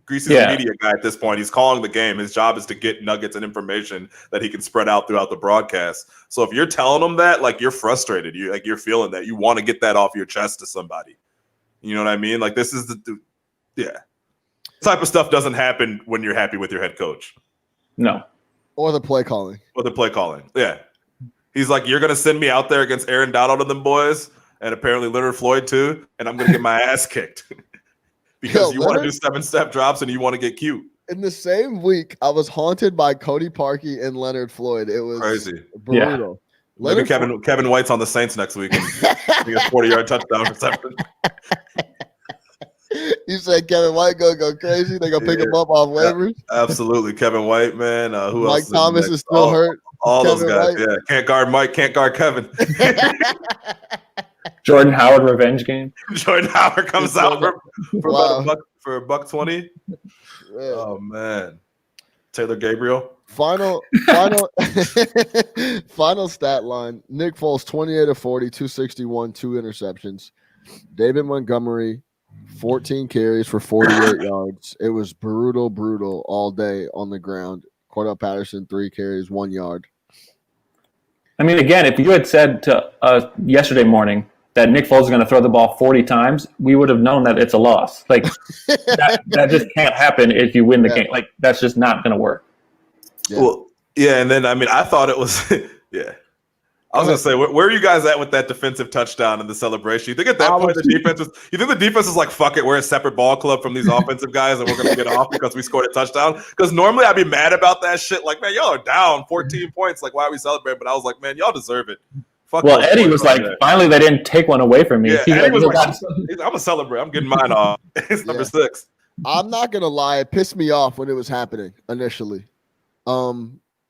Greasy's a media guy at this point. He's calling the game. His job is to get nuggets and information that he can spread out throughout the broadcast. So if you're telling him that, like, you're frustrated. You're feeling that. You want to get that off your chest to somebody. You know what I mean? Like, this is this type of stuff doesn't happen when you're happy with your head coach. No. Or the play calling. Yeah. He's like, you're going to send me out there against Aaron Donald and them boys, and apparently Leonard Floyd too, and I'm going to get my ass kicked. Because you want to do 7-step drops and you want to get cute. In the same week, I was haunted by Cody Parkey and Leonard Floyd. It was crazy, brutal. Yeah. Maybe Kevin White's on the Saints next week. And he gets 40-yard touchdown reception. You said Kevin White go crazy. They gonna pick him up off waivers. Absolutely, Kevin White, man. Who else? Mike Thomas is still hurt. All Kevin those guys, White. yeah. Can't guard Mike. Can't guard Kevin. Jordan Howard revenge game. Jordan Howard comes out for $120. Yeah. Oh man, Taylor Gabriel. Final stat line. Nick Foles 28 of 40, 261, 2 interceptions. David Montgomery 14 carries for 48 yards. It was brutal all day on the ground. Cordell Patterson 3 carries, 1 yard. I mean, again, if you had said to us yesterday morning that Nick Foles is going to throw the ball 40 times, we would have known that it's a loss. Like that just can't happen if you win the game. Like that's just not going to work. Yeah. Well, yeah, and then I mean, I thought it was I was gonna say, where are you guys at with that defensive touchdown and the celebration? You think at that point the defense was like, fuck it, we're a separate ball club from these offensive guys and we're gonna get off because we scored a touchdown? Because normally I'd be mad about that shit. Like, man, y'all are down 14 points. Like, why are we celebrating? But I was like, man, y'all deserve it. Well, Eddie was like, finally they didn't take one away from me. Yeah, Eddie was like, I'm gonna celebrate. I'm getting mine off. It's number 6. I'm not gonna lie, it pissed me off when it was happening initially.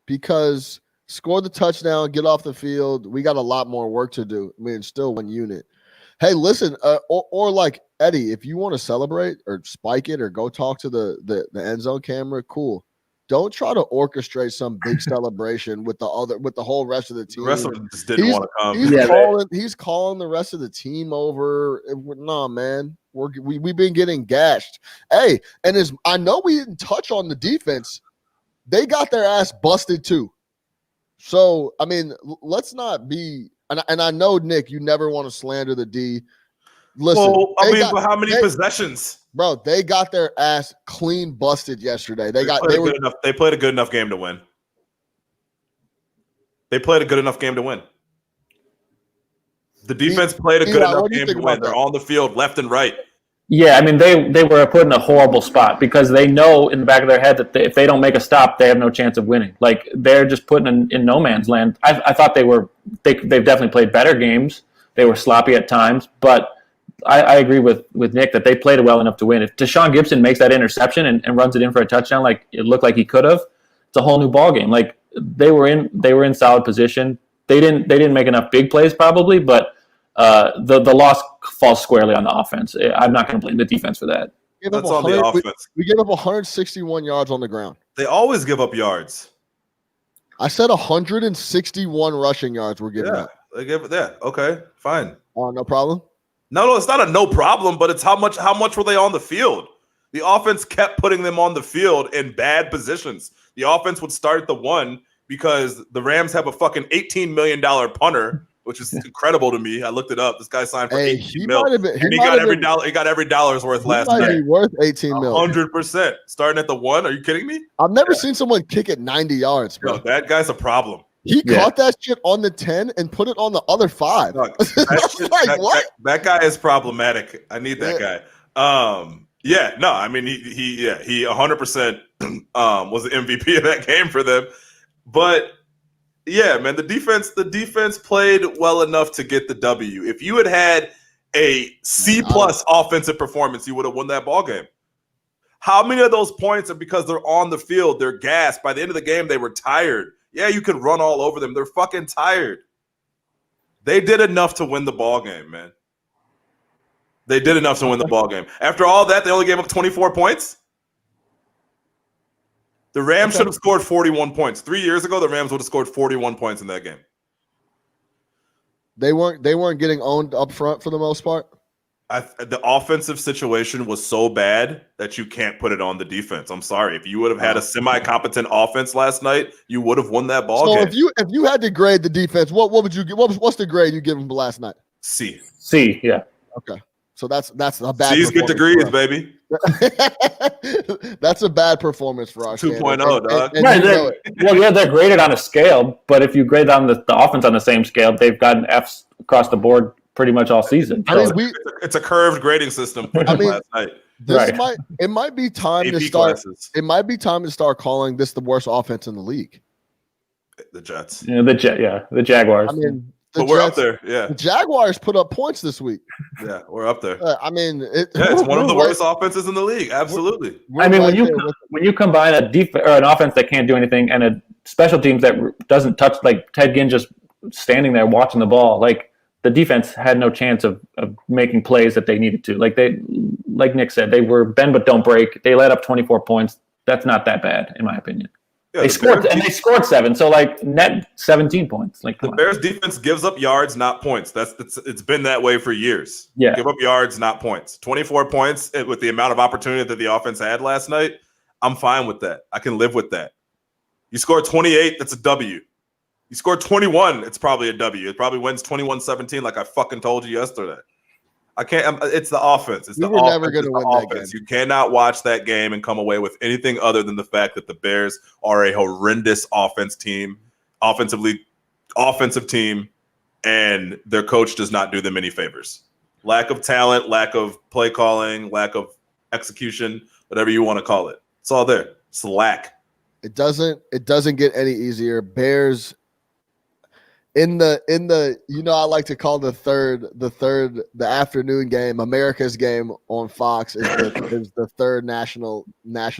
Because score the touchdown, get off the field. We got a lot more work to do. I mean, still one unit. Hey, listen, or like Eddie, if you want to celebrate or spike it or go talk to the end zone camera, cool. Don't try to orchestrate some big celebration with the whole rest of the team. The rest of them just didn't want to come. He's calling the rest of the team over. Nah, man, we've been getting gashed. Hey, and I know we didn't touch on the defense. They got their ass busted too. So, I mean, let's not be – and I know, Nick, you never want to slander the D. Listen. Well, but how many possessions? Bro, they got their ass clean busted yesterday. They played a good enough game to win. The defense played a good enough game to win. They're on the field left and right. Yeah, I mean, they were put in a horrible spot because they know in the back of their head that if they don't make a stop, they have no chance of winning. Like, they're just put in no man's land. I thought they've definitely played better games. They were sloppy at times, but I agree with Nick that they played well enough to win. If Deshaun Gibson makes that interception and runs it in for a touchdown like it looked like he could have, it's a whole new ballgame. Like, they were in solid position. They didn't make enough big plays probably, but the loss falls squarely on the offense. I'm not going to blame the defense for that. That's on the offense. We gave up 161 yards on the ground. They always give up yards. I said 161 rushing yards were given up. They give it there. Okay, fine. No problem. No, it's not a no problem, but it's how much were they on the field? The offense kept putting them on the field in bad positions. The offense would start at the 1 because the Rams have a fucking $18 million punter, which is incredible to me. I looked it up. This guy signed for $18 million. He got every dollar's worth last night. He might be worth $18 million. 100%. Starting at the 1. Are you kidding me? I've never seen someone kick it 90 yards, bro. No, that guy's a problem. He caught that shit on the 10 and put it on the other 5. Look, what? That guy is problematic. I need that guy. I mean, he 100% was the MVP of that game for them. But yeah, man, the defense played well enough to get the W. If you had a C+ offensive performance, you would have won that ball game. How many of those points are because they're on the field, they're gassed. By the end of the game, they were tired. Yeah, you could run all over them. They're fucking tired. They did enough to win the ball game, man. They did enough to win the ball game. After all that, they only gave up 24 points. The Rams should have scored 41 points. 3 years ago, the Rams would have scored 41 points in that game. They weren't getting owned up front for the most part. The offensive situation was so bad that you can't put it on the defense. I'm sorry. If you would have had a semi-competent offense last night, you would have won that ball game. So if you had to grade the defense, what would you give? What's the grade you give them last night? C. Yeah. Okay. So that's a bad. C's get degrees, baby. That's a bad performance for us. 2.0, dog. Right, well, yeah, they're graded on a scale, but if you grade on the offense on the same scale, they've gotten Fs across the board pretty much all season. So. I mean, it's a curved grading system. Last night. It might be time to start. Classes. It might be time to start calling this the worst offense in the league. The Jets. Yeah, the Jaguars. I mean, but we're up there. Yeah. The Jaguars put up points this week. Yeah, we're up there. I mean, it's one of the worst offenses in the league. Absolutely. I mean, when you combine a defense or an offense that can't do anything and a special teams that doesn't touch, like Ted Ginn just standing there watching the ball, like the defense had no chance of making plays that they needed to. Like Nick said, they were bend but don't break. They let up 24 points. That's not that bad, in my opinion. Yeah, they scored 7, so like net 17 points. Like the Bears defense gives up yards, not points. It's been that way for years. Yeah, give up yards, not points. 24 points with the amount of opportunity that the offense had last night. I'm fine with that. I can live with that. You scored 28, that's a W. You scored 21, it's probably a W. It probably wins 21-17, like I fucking told you yesterday. I can't. It's the offense. It's never going to win that game. You cannot watch that game and come away with anything other than the fact that the Bears are a horrendous offensive team, and their coach does not do them any favors. Lack of talent, lack of play calling, lack of execution, whatever you want to call it. It's all there. It's lack. It doesn't get any easier. Bears. In the I like to call the afternoon game, America's game on Fox is the third national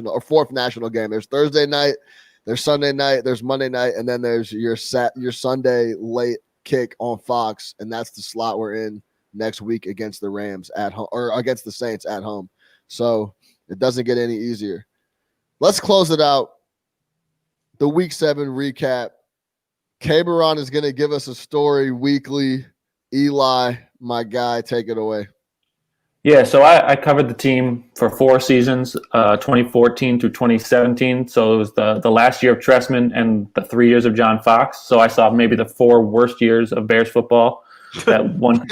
or fourth national game. There's Thursday night, there's Sunday night, there's Monday night, and then there's your Sunday late kick on Fox, and that's the slot we're in next week against the Rams at home or against the Saints at home. So it doesn't get any easier. Let's close it out. The Week 7 recap. K-Baron is going to give us a story weekly. Eli, my guy, take it away. Yeah, so I covered the team for 4 seasons, 2014 to 2017. So it was the last year of Trestman and the 3 years of John Fox. So I saw maybe the 4 worst years of Bears football. That one,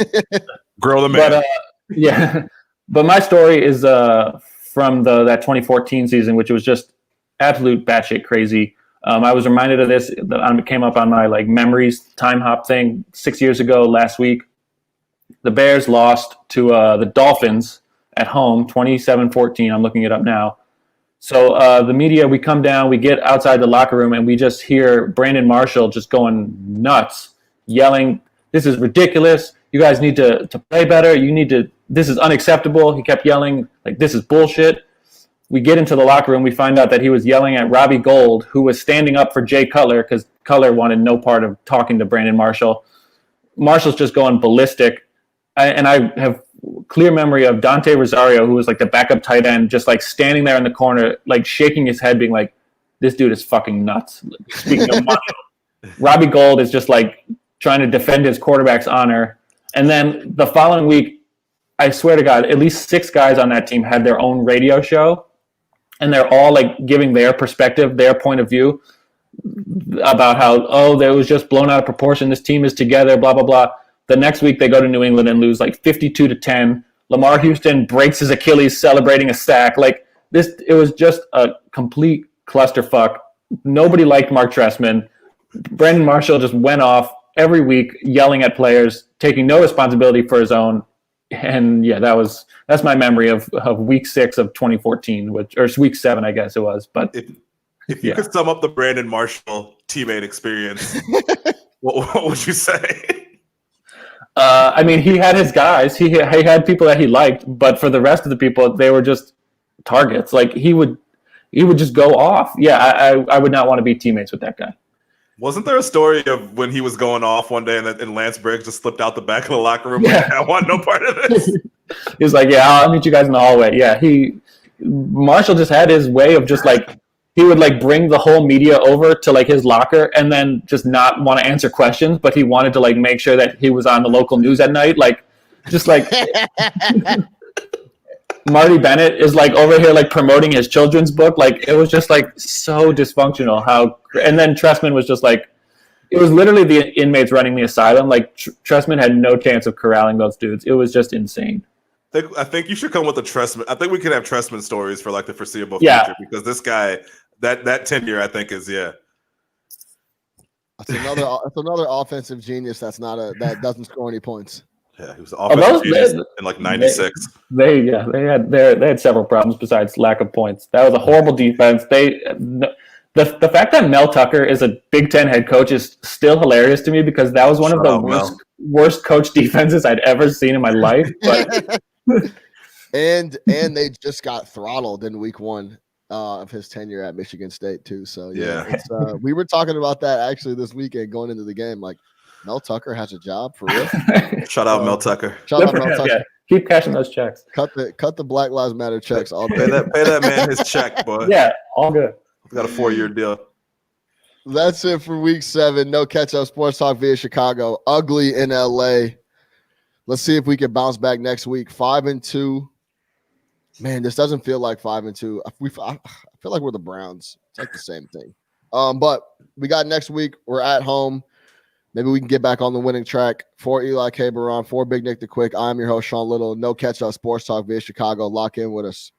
grow the man. But but my story is from that 2014 season, which was just absolute batshit crazy. I was reminded of this. It came up on my memories time hop thing 6 years ago last week. The Bears lost to the Dolphins at home, 27-14. I'm looking it up now. So the media, we come down, we get outside the locker room, and we just hear Brandon Marshall just going nuts, yelling, "This is ridiculous. You guys need to play better. This is unacceptable." He kept yelling, "This is bullshit." We get into the locker room. We find out that he was yelling at Robbie Gould, who was standing up for Jay Cutler because Cutler wanted no part of talking to Brandon Marshall. Marshall's just going ballistic. And I have clear memory of Dante Rosario, who was the backup tight end, just standing there in the corner, shaking his head, being like, "This dude is fucking nuts." Speaking of Marshall, Robbie Gould is just trying to defend his quarterback's honor. And then the following week, I swear to God, at least 6 guys on that team had their own radio show. And they're all giving their perspective, their point of view about how, that was just blown out of proportion. This team is together, blah, blah, blah. The next week they go to New England and lose 52-10. Lamar Houston breaks his Achilles celebrating a sack. It was just a complete clusterfuck. Nobody liked Mark Trestman. Brandon Marshall just went off every week yelling at players, taking no responsibility for his own. And yeah, that's my memory of week 6 of 2014, or week 7, I guess it was. But if you could sum up the Brandon Marshall teammate experience, what would you say? I mean, he had his guys. He had people that he liked, but for the rest of the people, they were just targets. Like he would just go off. Yeah, I would not want to be teammates with that guy. Wasn't there a story of when he was going off one day and Lance Briggs just slipped out the back of the locker room? Yeah. Like, I want no part of this. He's like, yeah, I'll meet you guys in the hallway. Yeah, Marshall just had his way of just like, he would like bring the whole media over to like his locker and then just not want to answer questions, but he wanted to like make sure that he was on the local news at night. Like, just like Marty Bennett is like over here like promoting his children's book. Like it was just like so dysfunctional and then Trestman was just like, it was literally the inmates running the asylum. Like Trestman had no chance of corralling those dudes. It was just insane. I think you should come with the Trestman. I think we could have Trestman stories for like the foreseeable Yeah. future because this guy, that tenure, I think is That's another offensive genius. That doesn't score any points. Yeah, he was offensive genius in like '96. They had several problems besides lack of points. That was a horrible defense. The fact that Mel Tucker is a Big Ten head coach is still hilarious to me because that was one of the worst coach defenses I'd ever seen in my life. But and they just got throttled in week 1 of his tenure at Michigan State too. So yeah. We were talking about that actually this weekend going into the game. Like Mel Tucker has a job for real. Shout out Mel Tucker. Shout out Mel Tucker. Yeah. Keep cashing those checks. Cut the Black Lives Matter checks all day. Pay that man his check, boy. Yeah, all good. He's got a 4-year deal. That's it for week 7. No catch up sports talk via Chicago. Ugly in LA. Let's see if we can bounce back next week. 5-2. Man, this doesn't feel like 5-2. I feel like we're the Browns. It's like the same thing. But we got next week. We're at home. Maybe we can get back on the winning track. For Eli K. Baron, for Big Nick the Quick, I'm your host, Sean Little. No catch up sports talk via Chicago. Lock in with us.